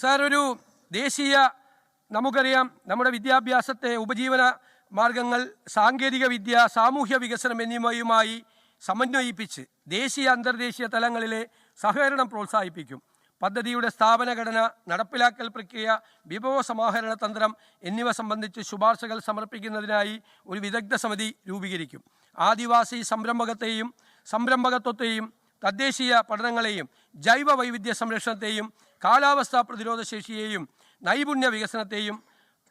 Sir, ഒരു ദേശീയ നമുക്കറിയാം നമ്മുടെ വിദ്യാഭ്യാസത്തെ ഉപജീവന മാർഗങ്ങൾ, സാങ്കേതിക വിദ്യ, സാമൂഹ്യ വികസനം എന്നിവയുമായി സമന്വയിപ്പിച്ച് ദേശീയ അന്തർദേശീയ തലങ്ങളിലെ സഹകരണം പ്രോത്സാഹിപ്പിക്കും. പദ്ധതിയുടെ സ്ഥാപനഘടന, നടപ്പിലാക്കൽ പ്രക്രിയ, വിഭവ സമാഹരണ തന്ത്രം എന്നിവ സംബന്ധിച്ച് ശുപാർശകൾ സമർപ്പിക്കുന്നതിനായി ഒരു വിദഗ്ധ സമിതി രൂപീകരിക്കും. ആദിവാസി സംരംഭകത്വത്തെയും തദ്ദേശീയ പഠനങ്ങളെയും ജൈവ വൈവിധ്യ സംരക്ഷണത്തെയും കാലാവസ്ഥാ പ്രതിരോധ ശേഷിയെയും നൈപുണ്യ വികസനത്തെയും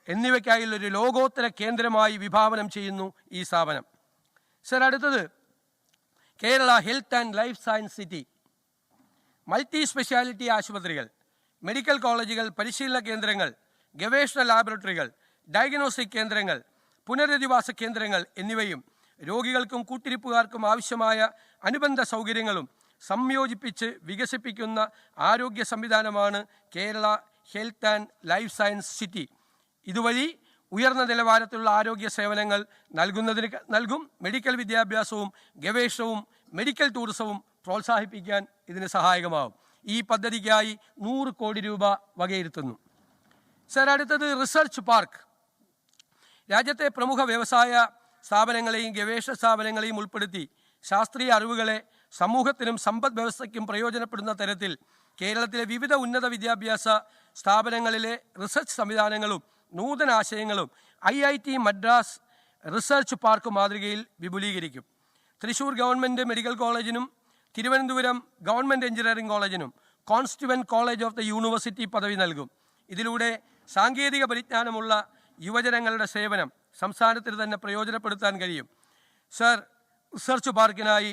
എന്നിവയ്ക്കായുള്ളൊരു ലോകോത്തര കേന്ദ്രമായി വിഭാവനം ചെയ്യുന്നു ഈ സ്ഥാപനം. സർ, അടുത്തത് Kerala health and life science city. Multi speciality ആശുപത്രികൾ, മെഡിക്കൽ കോളേജുകൾ, പരിശീലന കേന്ദ്രങ്ങൾ, ഗവേഷണ ലാബറട്ടറികൾ, ഡയഗ്നോസ്റ്റിക് കേന്ദ്രങ്ങൾ, പുനരധിവാസ കേന്ദ്രങ്ങൾ എന്നിവയും രോഗികൾക്കും കൂട്ടിരിപ്പുകാർക്കും ആവശ്യമായ അനുബന്ധ സൗകര്യങ്ങളും സംയോജിപ്പിച്ച് വികസിപ്പിക്കുന്ന ആരോഗ്യ സംവിധാനമാണ് Kerala health and life science city. ഇതുവഴി ഉയർന്ന നിലവാരത്തിലുള്ള ആരോഗ്യ സേവനങ്ങൾ നൽകും. മെഡിക്കൽ വിദ്യാഭ്യാസവും ഗവേഷണവും മെഡിക്കൽ ടൂറിസവും പ്രോത്സാഹിപ്പിക്കാൻ ഇതിന് സഹായകമാകും. ഈ പദ്ധതിക്കായി 100 കോടി രൂപ വകയിരുത്തുന്നു. സർ, അടുത്തത് റിസർച്ച് പാർക്ക്. രാജ്യത്തെ പ്രമുഖ വ്യവസായ സ്ഥാപനങ്ങളെയും ഗവേഷണ സ്ഥാപനങ്ങളെയും ഉൾപ്പെടുത്തി ശാസ്ത്രീയ അറിവുകളെ സമൂഹത്തിനും സമ്പദ് വ്യവസ്ഥയ്ക്കും പ്രയോജനപ്പെടുന്ന തരത്തിൽ കേരളത്തിലെ വിവിധ ഉന്നത വിദ്യാഭ്യാസ സ്ഥാപനങ്ങളിലെ റിസർച്ച് സംവിധാനങ്ങളും നൂതന ആശയങ്ങളും IIT മദ്രാസ് റിസർച്ച് പാർക്ക് മാതൃകയിൽ വിപുലീകരിക്കും. തൃശൂർ ഗവൺമെൻറ് മെഡിക്കൽ കോളേജിനും തിരുവനന്തപുരം ഗവൺമെൻറ് എഞ്ചിനീയറിംഗ് കോളേജിനും constituent college of the university പദവി നൽകും. ഇതിലൂടെ സാങ്കേതിക പരിജ്ഞാനമുള്ള യുവജനങ്ങളുടെ സേവനം സംസ്ഥാനത്തിന് തന്നെ പ്രയോജനപ്പെടുത്താൻ കഴിയും. സർ, റിസർച്ച് പാർക്കിനായി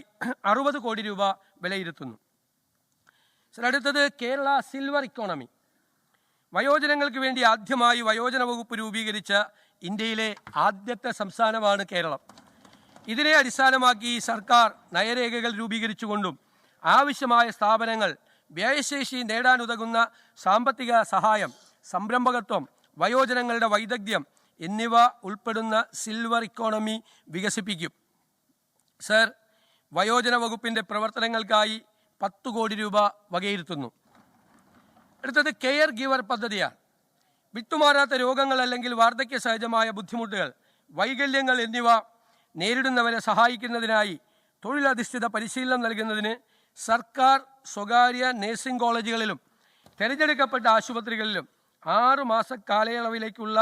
60 കോടി രൂപ വിലയിരുത്തുന്നു. സർ, അടുത്തത് കേരള സിൽവർ ഇക്കോണമി. വയോജനങ്ങൾക്ക് വേണ്ടി ആദ്യമായി വയോജന വകുപ്പ് രൂപീകരിച്ച ഇന്ത്യയിലെ ആദ്യത്തെ സംസ്ഥാനമാണ് കേരളം. ഇതിനെ അടിസ്ഥാനമാക്കി സർക്കാർ നയരേഖകൾ രൂപീകരിച്ചുകൊണ്ടും ആവശ്യമായ സ്ഥാപനങ്ങൾ, വ്യയശേഷി നേടാനുതകുന്ന സാമ്പത്തിക സഹായം, സംരംഭകത്വം, വയോജനങ്ങളുടെ വൈദഗ്ധ്യം എന്നിവ ഉൾപ്പെടുന്ന സിൽവർ ഇക്കോണമി വികസിപ്പിക്കും. സർ, വയോജന വകുപ്പിൻ്റെ പ്രവർത്തനങ്ങൾക്കായി 10 കോടി രൂപ വകയിരുത്തുന്നു. അടുത്തത് കെയർ ഗിവർ പദ്ധതിയാണ്. വിട്ടുമാറാത്ത രോഗങ്ങൾ അല്ലെങ്കിൽ വാർദ്ധക്യ സഹജമായ ബുദ്ധിമുട്ടുകൾ, വൈകല്യങ്ങൾ എന്നിവ നേരിടുന്നവരെ സഹായിക്കുന്നതിനായി തൊഴിലധിഷ്ഠിത പരിശീലനം നൽകുന്നതിന് സർക്കാർ സ്വകാര്യ നഴ്സിംഗ് കോളേജുകളിലും തിരഞ്ഞെടുക്കപ്പെട്ട ആശുപത്രികളിലും 6 മാസ കാലയളവിലേക്കുള്ള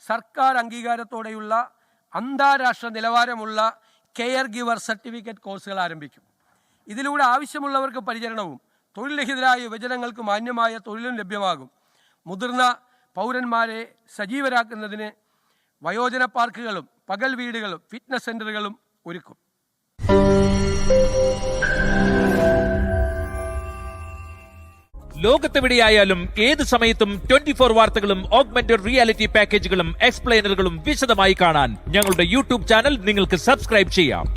സർക്കാർ അംഗീകാരത്തോടെയുള്ള അന്താരാഷ്ട്ര നിലവാരമുള്ള കെയർ ഗിവർ സർട്ടിഫിക്കറ്റ് കോഴ്സുകൾ ആരംഭിക്കും. ഇതിലൂടെ ആവശ്യമുള്ളവർക്ക് പരിചരണവും തൊഴിൽരഹിതരായ യുവജനങ്ങൾക്ക് മാന്യമായ തൊഴിലും ലഭ്യമാകും. മുതിർന്ന പൗരന്മാരെ സജീവരാക്കുന്നതിന് വയോജന പാർക്കുകളും പകൽ വീടുകളും ഫിറ്റ്നസ് സെൻ്ററുകളും ഒരുക്കും. ലോകത്തെവിടെയായാലും ഏത് സമയത്തും 24 വാർത്തകളും ഓഗ്മെന്റഡ് റിയാലിറ്റി പാക്കേജുകളും എക്സ്പ്ലെയിനറുകളും വിശദമായി കാണാൻ ഞങ്ങളുടെ യൂട്യൂബ് ചാനൽ നിങ്ങൾക്ക് സബ്സ്ക്രൈബ് ചെയ്യാം.